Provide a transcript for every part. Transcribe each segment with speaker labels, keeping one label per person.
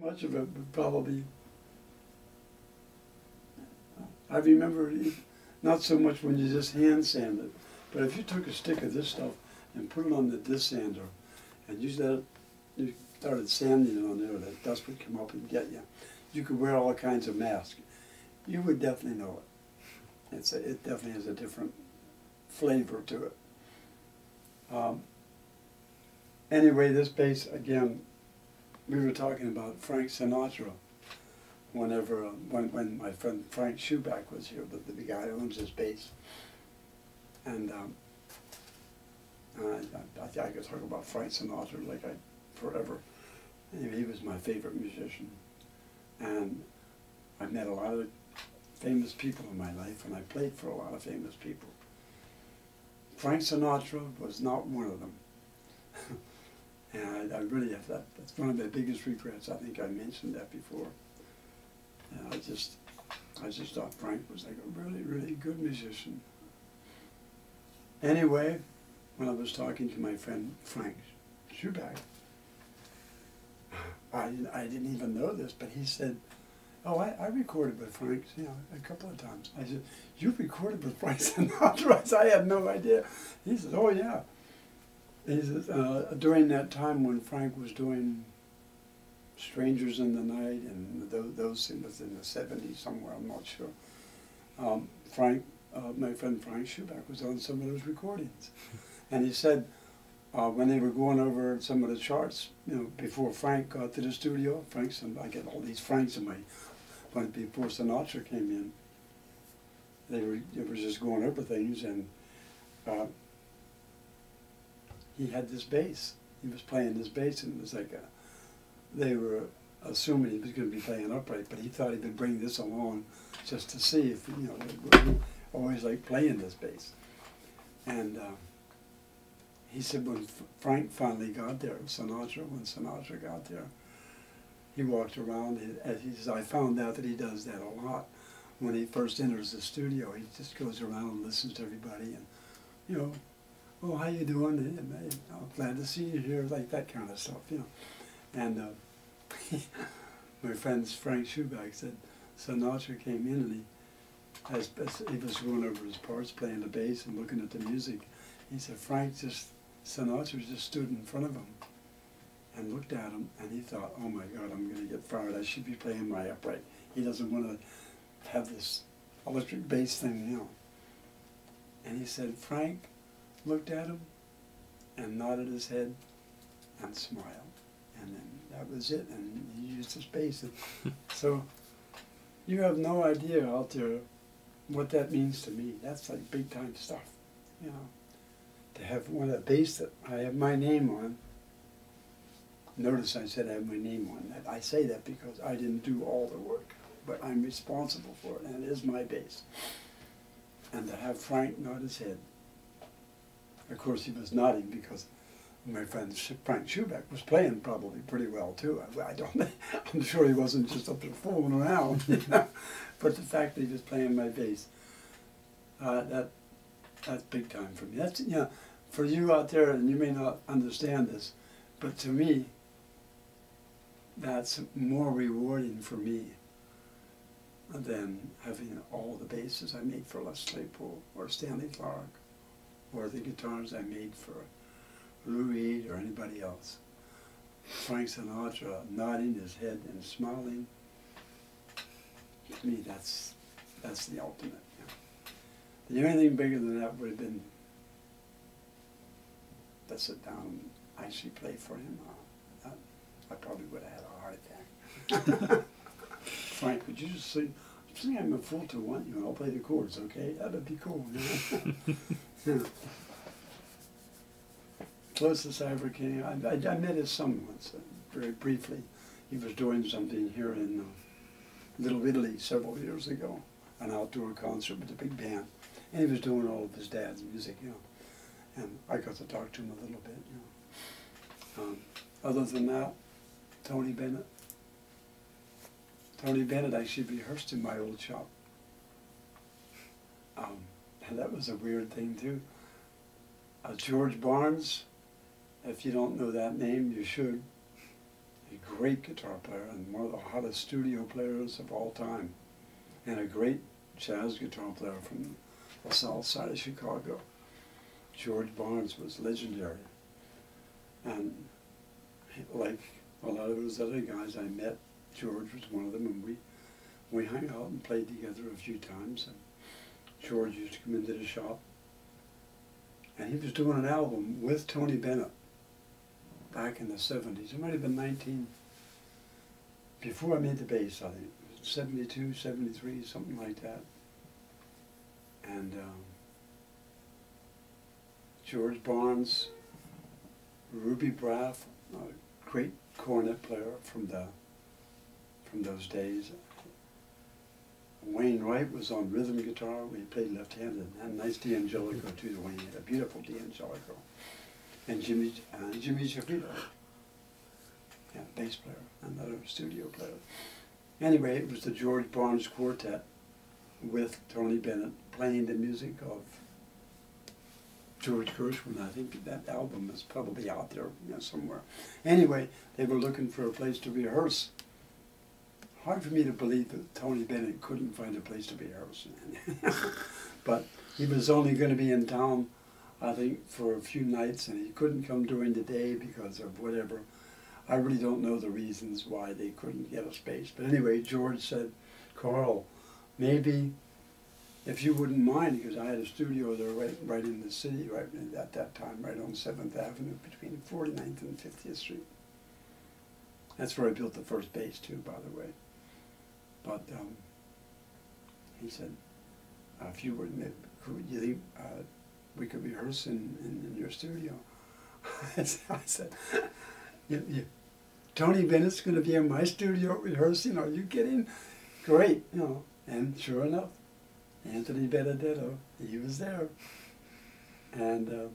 Speaker 1: Much of it would probably, I remember not so much when you just hand sand it, but if you took a stick of this stuff and put it on the disc sander and you started sanding it on there, that dust would come up and get you. You could wear all kinds of masks. You would definitely know it. It definitely has a different flavor to it. Anyway, this bass, again, we were talking about Frank Sinatra when my friend Frank Schuback was here, the guy who owns this bass. And I could talk about Frank Sinatra like forever. Anyway, he was my favorite musician. And I've met a lot of famous people in my life, and I played for a lot of famous people. Frank Sinatra was not one of them. And I really have that. That's one of my biggest regrets. I think I mentioned that before. And I just thought Frank was like a really, really good musician. Anyway, when I was talking to my friend Frank Schuback, I didn't even know this, but he said, "Oh, I recorded with Frank, a couple of times." I said, "You recorded with Frank Sinatra?" I said, "I had no idea." He said, "Oh yeah." He says, during that time when Frank was doing Strangers in the Night, and those it was in the 70s somewhere, I'm not sure. My friend Frank Schuback was on some of those recordings. And he said, when they were going over some of the charts, before Frank got to the studio, I get all these Franks in but before Sinatra came in, they were just going over things, and he had this bass. He was playing this bass, and it was like they were assuming he was going to be playing upright, but he thought he would bring this along just to see if, he always liked playing this bass. And he said when Frank finally got there, when Sinatra got there, he walked around, and he says, I found out that he does that a lot. When he first enters the studio, he just goes around and listens to everybody, and, "Oh, how you doing? And, I'm glad to see you here," like that kind of stuff, And my friend Frank Schuback said Sinatra came in, and he was going over his parts, playing the bass and looking at the music. He said Sinatra just stood in front of him and looked at him, and he thought, "Oh my God, I'm going to get fired. I should be playing my upright. He doesn't want to have this electric bass thing, And he said Frank looked at him and nodded his head and smiled, and then that was it, and he used his bass. So you have no idea out there what that means to me. That's like big time stuff, to have a bass that I have my name on. Notice I said I have my name on that. I say that because I didn't do all the work, but I'm responsible for it, and it is my bass. And to have Frank nod his head. Of course, he was nodding because my friend Frank Schuback was playing probably pretty well too. I'm sure he wasn't just up there fooling around, But the fact that he was playing my bass, that's big time for me. That's for you out there, and you may not understand this, but to me, that's more rewarding for me than having all the basses I made for Les Claypool or Stanley Clarke, or the guitars I made for Lou Reed or anybody else. Frank Sinatra nodding his head and smiling, to me that's the ultimate. The only thing bigger than that would have been to sit down and actually play for him. I probably would have had a heart attack. Frank, would you just sing I'm a fool to want you, and I'll play the chords, okay? That would be cool. Closest I ever came, I met his son once, very briefly. He was doing something here in Little Italy several years ago, an outdoor concert with a big band. And he was doing all of his dad's music, And I got to talk to him a little bit, Other than that, Tony Bennett. Tony Bennett actually rehearsed in my old shop. And that was a weird thing too. George Barnes, if you don't know that name, you should. a great guitar player and one of the hottest studio players of all time, and a great jazz guitar player from the south side of Chicago. George Barnes was legendary. And like a lot of those other guys I met, George was one of them, and we hung out and played together a few times. And George used to come into the shop, and he was doing an album with Tony Bennett back in the 70s. It might have been before I made the bass, I think. 72, 73, something like that. And George Barnes, Ruby Braff, a great cornet player from those days. Wayne Wright was on rhythm guitar. We played left-handed. And nice D'Angelico too. The Wayne had a beautiful D'Angelico. And Jimmy Shafito, yeah, bass player, another studio player. Anyway, it was the George Barnes Quartet with Tony Bennett playing the music of George Gershwin. I think that album is probably out there, you know, somewhere. Anyway, they were looking for a place to rehearse. Hard for me to believe that Tony Bennett couldn't find a place to rehearse. But he was only going to be in town, I think, for a few nights, and he couldn't come during the day because of whatever. I really don't know the reasons why they couldn't get a space. But anyway, George said, Carl, maybe if you wouldn't mind, because I had a studio there right in the city, right at that time, right on 7th Avenue between 49th and 50th Street. That's where I built the first bass too, by the way. But he said, if you would, you think we could rehearse in your studio? I said, Tony Bennett's going to be in my studio rehearsing? Are you kidding? Great, you know. And sure enough, Anthony Benedetto, he was there. And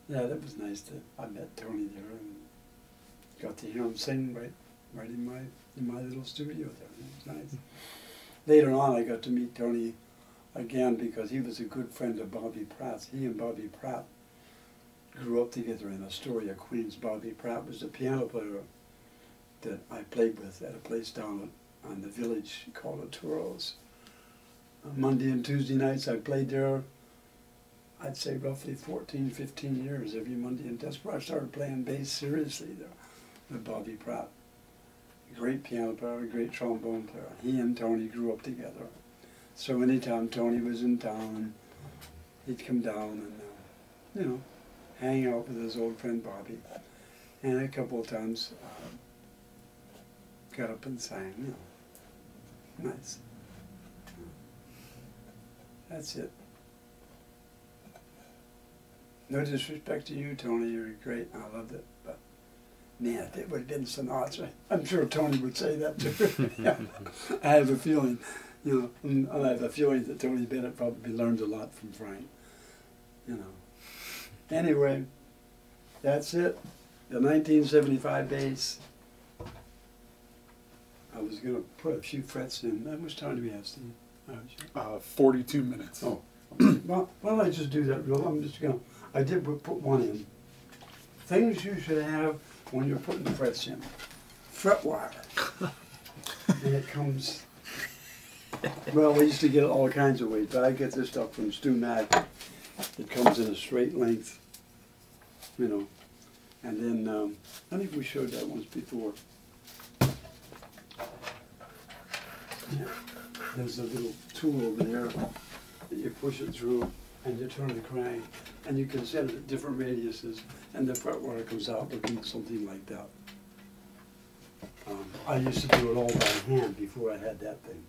Speaker 1: yeah, that was nice. I met Tony there and got to hear him sing right in my little studio there. It was nice. Later on, I got to meet Tony again because he was a good friend of Bobby Pratt's. He and Bobby Pratt grew up together in Astoria, Queens. Bobby Pratt was the piano player that I played with at a place down on the village called Arturo's. On Monday and Tuesday nights I played there, I'd say roughly 14, 15 years every Monday, and that's where I started playing bass seriously there with Bobby Pratt. A great piano player, a great trombone player. He and Tony grew up together. So anytime Tony was in town, he'd come down and, you know, hang out with his old friend Bobby. And a couple of times got up and sang, you know. Nice. That's it. No disrespect to you, Tony, you're great, I loved it, but man, if it would have been Sinatra, I'm sure Tony would say that too. Yeah. I have a feeling, you know, and I have a feeling that Tony Bennett probably learned a lot from Frank, you know. Anyway, that's it. The 1975 bass. I was going to put a few frets in. How much time do we have, Steve?
Speaker 2: 42 minutes.
Speaker 1: Oh, well, why don't I just do that real? I'm just going to, I did put one in. Things you should have when you're putting the frets in. Fret wire. And it comes, well, we used to get all kinds of weight, but I get this stuff from Stu Mack. It comes in a straight length, you know. And then, I think we showed that once before. Yeah. There's a little tool over there that you push it through and you turn the crank and you can set it at different radiuses and the fret wire comes out looking something like that. I used to do it all by hand before I had that thing.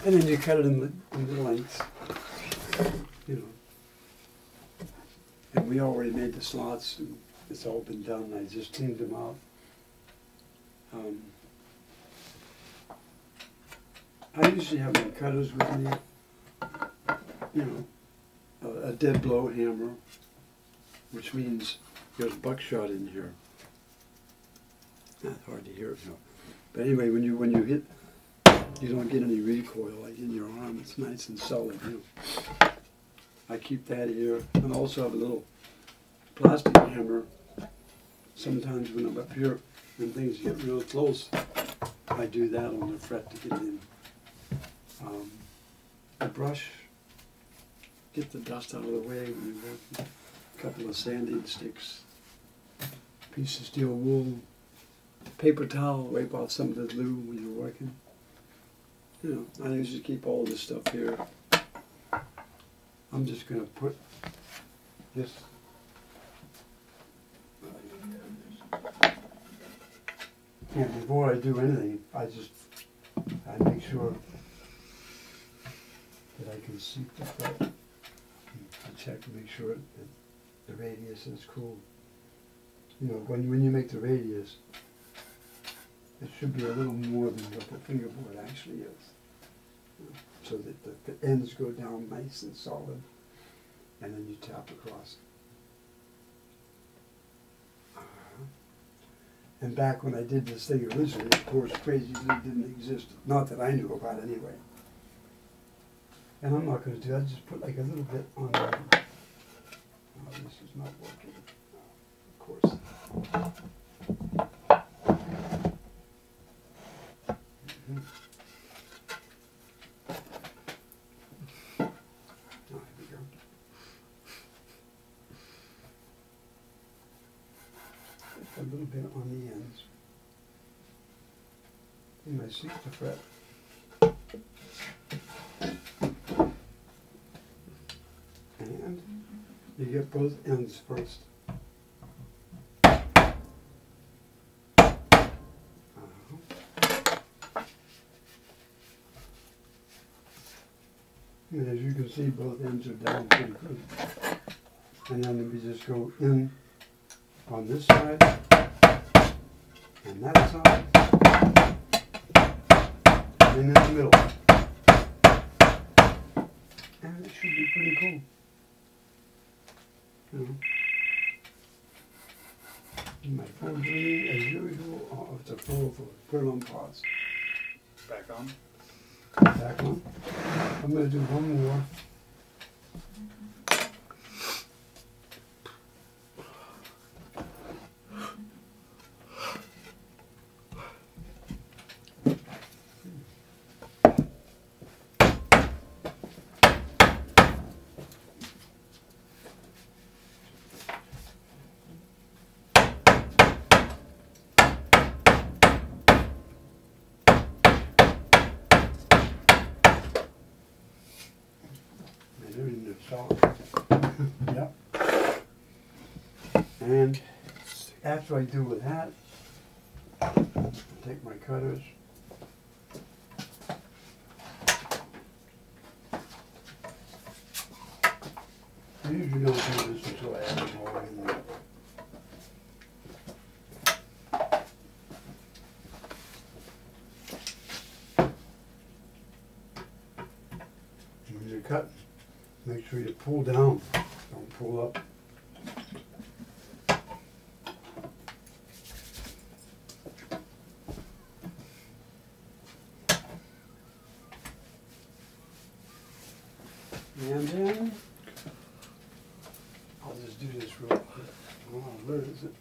Speaker 1: And then you cut it in the lengths, you know. And we already made the slots and it's all been done. I just cleaned them out. I usually have my cutters with me, you know, a dead blow hammer, which means there's buckshot in here. Not hard to hear, so. But anyway, when you hit, you don't get any recoil like in your arm. It's nice and solid. You know. I keep that here, and I also have a little plastic hammer sometimes when I'm up here and things get real close, I do that on the fret to get in. The brush, get the dust out of the way when you work. A couple of sanding sticks, piece of steel wool, paper towel, wipe off some of the glue when you're working. You know, I usually keep all this stuff here. I'm just going to put this. And before I do anything, I make sure that I can seat the fret. I check to make sure that the radius is cool. You know, when you make the radius, it should be a little more than what the fingerboard actually is. So that the ends go down nice and solid, and then you tap across. And back when I did this thing originally, of course, Crazy Glue didn't exist. Not that I knew about anyway. And I'm not going to do that. Just put like a little bit on there. Oh, this is not working. Of course. Mm-hmm. Oh, here we go. Just a little bit on the ends. And I seat the fret. And you get both ends first. And as you can see, both ends are down pretty good. And then we just go in on this side and that side, and in the middle. And it should be pretty cool. You know. My full green, as usual, oh, it's a full for Perlon pots.
Speaker 2: Back on.
Speaker 1: Back on. I'm going to do one more. Yep. And after I do with that, take my cutters. I usually don't do this until I add them all in there. When you cut, make sure you pull down, don't pull up. And then, I'll just do this real quick. Oh, where is it?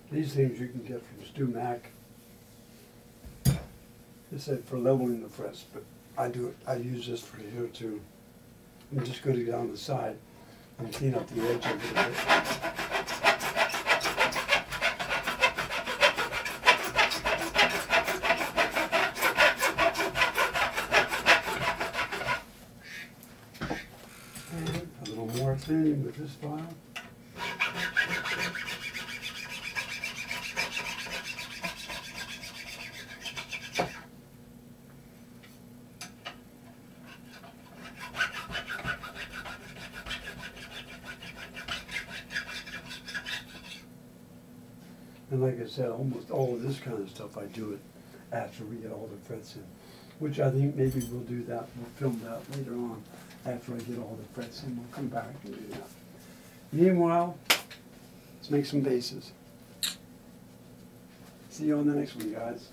Speaker 1: These things you can get from Stu Mac. They said for leveling the frets, but I do it. I use this for here too. I'm just going to go down the side and clean up the edge a little bit. And a little more cleaning with this file. And like I said, almost all of this kind of stuff, I do it after we get all the frets in. Which I think maybe we'll do that, we'll film that later on. After I get all the frets in, we'll come back and do that. Meanwhile, let's make some bases. See you on the next one, guys.